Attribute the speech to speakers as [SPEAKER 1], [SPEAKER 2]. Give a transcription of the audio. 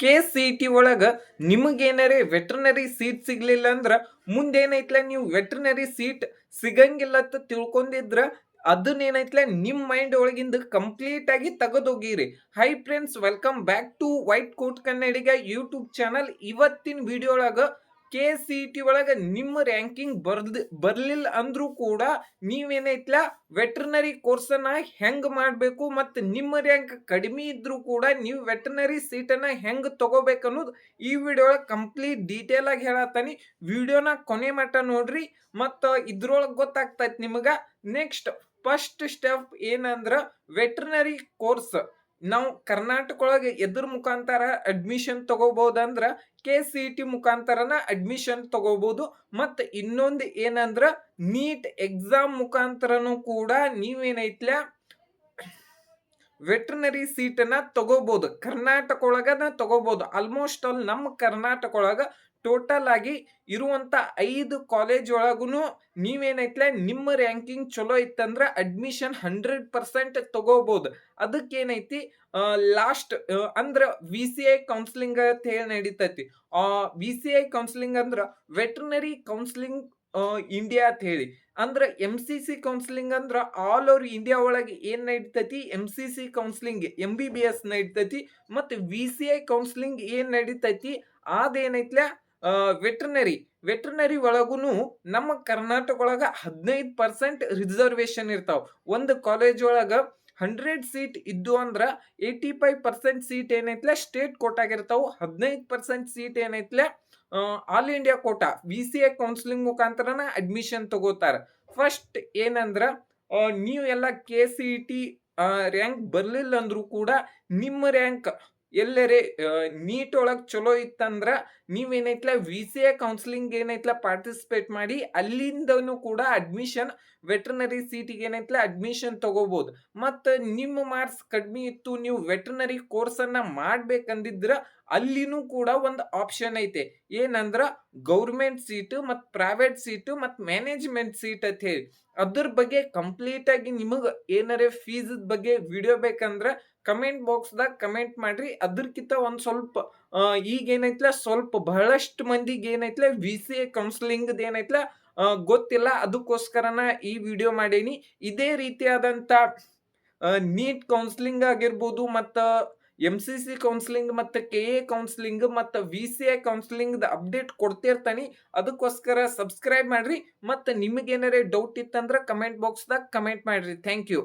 [SPEAKER 1] KCET ಒಳಗ ನಿಮಗೇನಾರೇ veterinary seat ಸಿಗ್ಲಿಲ್ಲ ಅಂದ್ರ ಮುಂದೇನೈತ್ಲ ನೀವು ವೆಟರ್ನರಿ ಸೀಟ್ ಸಿಗಂಗಿಲ್ಲ ಅಂತ ತಿಳ್ಕೊಂಡಿದ್ರ ಅದನ್ನೇನೈತ್ಲ ನಿಮ್ಮ ಮೈಂಡ್ ಒಳಗಿಂದ ಕಂಪ್ಲೀಟ್ ಆಗಿ ತೆಗೆದೋಗಿರಿ. Hi friends, welcome back to White Coat Kannadiga YouTube channel. ಇವತ್ತಿನ ವಿಡಿಯೋ ಒಳಗ KCET ಒಳಗ ನಿಮ್ಮ ರ್ಯಾಂಕಿಂಗ್ ಬರ್ಲಿಲ್ಲ ಅಂದ್ರೂ ಕೂಡ ನೀವೇನೈತ್ಲ ವೆಟರ್ನರಿ ಕೋರ್ಸನ್ನ ಹೆಂಗ್ ಮಾಡ್ಬೇಕು ಮತ್ತು ನಿಮ್ಮ ರ್ಯಾಂಕ್ ಕಡಿಮೆ ಇದ್ರೂ ಕೂಡ ನೀವು ವೆಟರ್ನರಿ ಸೀಟನ್ನ ಹೆಂಗ್ ತಗೋಬೇಕು ಅನ್ನೋದು ಈ ವಿಡಿಯೋ ಒಳಗೆ ಕಂಪ್ಲೀಟ್ ಡೀಟೇಲ್ ಆಗಿ ಹೇಳತ್ತಾನಿ. ವಿಡಿಯೋನ ಕೊನೆ ಮಟ್ಟ ನೋಡ್ರಿ ಮತ್ತು ಇದ್ರೊಳಗೆ ಗೊತ್ತಾಗ್ತೈತಿ ನಿಮಗ. ನೆಕ್ಸ್ಟ್ ಫಸ್ಟ್ ಸ್ಟೆಪ್ ಏನಂದ್ರ ವೆಟರ್ನರಿ ಕೋರ್ಸ್ ನಾವು ಕರ್ನಾಟಕ ಒಳಗೆ ಎದ್ರ ಮುಖಾಂತರ ಅಡ್ಮಿಷನ್ ತಗೋಬಹುದಂದ್ರ KCET ಮುಖಾಂತರನ ಅಡ್ಮಿಷನ್ ತಗೋಬಹುದು. ಮತ್ತು ಇನ್ನೊಂದು ಏನಂದ್ರ ನೀಟ್ ಎಕ್ಸಾಮ್ ಮುಖಾಂತರನು ಕೂಡ ನೀವೇನೈತ್ಲ ವೆಟರ್ನರಿ ಸೀಟನ್ನ ತಗೋಬಹುದು. ಕರ್ನಾಟಕ ಒಳಗನ ತಗೋಬಹುದು. ಆಲ್ಮೋಸ್ಟ್ ಆಲ್ ನಮ್ಮ ಕರ್ನಾಟಕ ಒಳಗ ಟೋಟಲ್ ಆಗಿ ಇರುವಂತ 5 ಕಾಲೇಜ್ ಒಳಗುನು ನೀವೇನೈತ್ಲ ನಿಮ್ಮ ರ್ಯಾಂಕಿಂಗ್ ಚಲೋ ಇತ್ತಂದ್ರ ಅಡ್ಮಿಷನ್ 100% ತಗೋಬಹುದು. ಅದಕ್ಕೇನೈತಿ ಲಾಸ್ಟ್ ಅಂದ್ರ VCI ಕೌನ್ಸಿಲಿಂಗ್ ಅಂತ ಹೇಳಿ ನಡೀತೈತಿ. VCI ಕೌನ್ಸಿಲಿಂಗ್ ಅಂದ್ರ ವೆಟರ್ನರಿ ಕೌನ್ಸಿಲಿಂಗ್ ಇಂಡಿಯಾ ಅಂತ ಹೇಳಿ. ಅಂದ್ರ MCC ಕೌನ್ಸಿಲಿಂಗ್ ಅಂದ್ರ ಆಲ್ ಓವರ್ ಇಂಡಿಯಾ ಒಳಗೆ ಏನ್ ನಡೀತೈತಿ MCC ಕೌನ್ಸಿಲಿಂಗ್ MBBS ನಡೀತೈತಿ. ಮತ್ತು VCI ಕೌನ್ಸಿಲಿಂಗ್ ಏನ್ ನಡೀತೈತಿ ಅದೇನೈತ್ಲ ವೆಟರ್ನರಿ ಒಳಗುನು ನಮ್ಮ ಕರ್ನಾಟಕ ಒಳಗ 15% ರಿಸರ್ವೇಶನ್ ಇರ್ತಾವ. ಒಂದು ಕಾಲೇಜ್ ಒಳಗ 100 ಸೀಟ್ ಇದ್ದು ಅಂದ್ರ 85% ಸೀಟ್ ಏನೈತ್ಲ ಸ್ಟೇಟ್ ಕೋಟಾಗಿರ್ತಾವ. 15% ಸೀಟ್ ಏನೈತ್ಲ all India quota VCI counselling ಮುಖಾಂತರನ ಅಡ್ಮಿಷನ್ ತಗೋತಾರ. ಫಸ್ಟ್ ಏನಂದ್ರ ನೀವು ಎಲ್ಲ KCET ರ್ಯಾಂಕ್ ಬರ್ಲಿಲ್ಲ ಅಂದ್ರೂ ಕೂಡ ನಿಮ್ಮ ರ್ಯಾಂಕ್ ಎಲ್ಲರೇ ನೀಟ್ ಒಳಗೆ ಚಲೋ ಇತ್ತಂದ್ರ ನೀವೇನೈತ್ಲ VCI ಕೌನ್ಸಿಲಿಂಗ್ ಏನೈತ್ಲ ಪಾರ್ಟಿಸಿಪೇಟ್ ಮಾಡಿ ಅಲ್ಲಿಂದನು ಕೂಡ ಅಡ್ಮಿಷನ್ ವೆಟರ್ನರಿ ಸೀಟಿಗೆ ಏನೈತ್ಲ ಅಡ್ಮಿಷನ್ ತಗೋಬಹುದು. ಮತ್ತು ನಿಮ್ಮ ಮಾರ್ಕ್ಸ್ ಕಡಿಮೆ ಇತ್ತು, ನೀವು ವೆಟರ್ನರಿ ಕೋರ್ಸನ್ನ ಮಾಡ್ಬೇಕಂದಿದ್ರ ಅಲ್ಲಿನೂ ಕೂಡ ಒಂದು ಆಪ್ಷನ್ ಐತೆ. ಏನಂದ್ರ ಗೌರ್ಮೆಂಟ್ ಸೀಟ್ ಮತ್ತು ಪ್ರೈವೇಟ್ ಸೀಟ್ ಮತ್ತು ಮ್ಯಾನೇಜ್ಮೆಂಟ್ ಸೀಟ್ ಅಂತ ಹೇಳಿ. ಅದ್ರ ಬಗ್ಗೆ ಕಂಪ್ಲೀಟ್ ಆಗಿ ನಿಮಗೆ ಏನಾರೇ ಫೀಸ್ ಬಗ್ಗೆ ವಿಡಿಯೋ ಬೇಕಂದ್ರ ಕಮೆಂಟ್ ಬಾಕ್ಸ್ದಾಗ ಕಮೆಂಟ್ ಮಾಡ್ರಿ. ಅದಕ್ಕಿಂತ ಒಂದು ಸ್ವಲ್ಪ ಈಗೇನೈತ್ಲ ಸ್ವಲ್ಪ ಬಹಳಷ್ಟು ಮಂದಿಗೆ ಏನೈತ್ಲ VCI ಕೌನ್ಸಿಲಿಂಗ್ ಏನೈತ್ಲ ಗೊತ್ತಿಲ್ಲ. ಅದಕ್ಕೋಸ್ಕರನ ಈ ವಿಡಿಯೋ ಮಾಡೀನಿ. ಇದೇ ರೀತಿಯಾದಂಥ ನೀಟ್ ಕೌನ್ಸಿಲಿಂಗ್ ಆಗಿರ್ಬೋದು ಮತ್ತು MCC ಕೌನ್ಸಿಲಿಂಗ್ ಮತ್ತು KA ಕೌನ್ಸಿಲಿಂಗ್ ಮತ್ತು VCI ಕೌನ್ಸಿಲಿಂಗ್ ಅಪ್ಡೇಟ್ ಕೊಡ್ತಿರ್ತಾನೆ. ಅದಕ್ಕೋಸ್ಕರ ಸಬ್ಸ್ಕ್ರೈಬ್ ಮಾಡ್ರಿ. ಮತ್ತು ನಿಮಗೇನಾರೇ ಡೌಟ್ ಇತ್ತಂದ್ರೆ ಕಮೆಂಟ್ ಬಾಕ್ಸ್ದಾಗ ಕಮೆಂಟ್ ಮಾಡ್ರಿ. Thank you.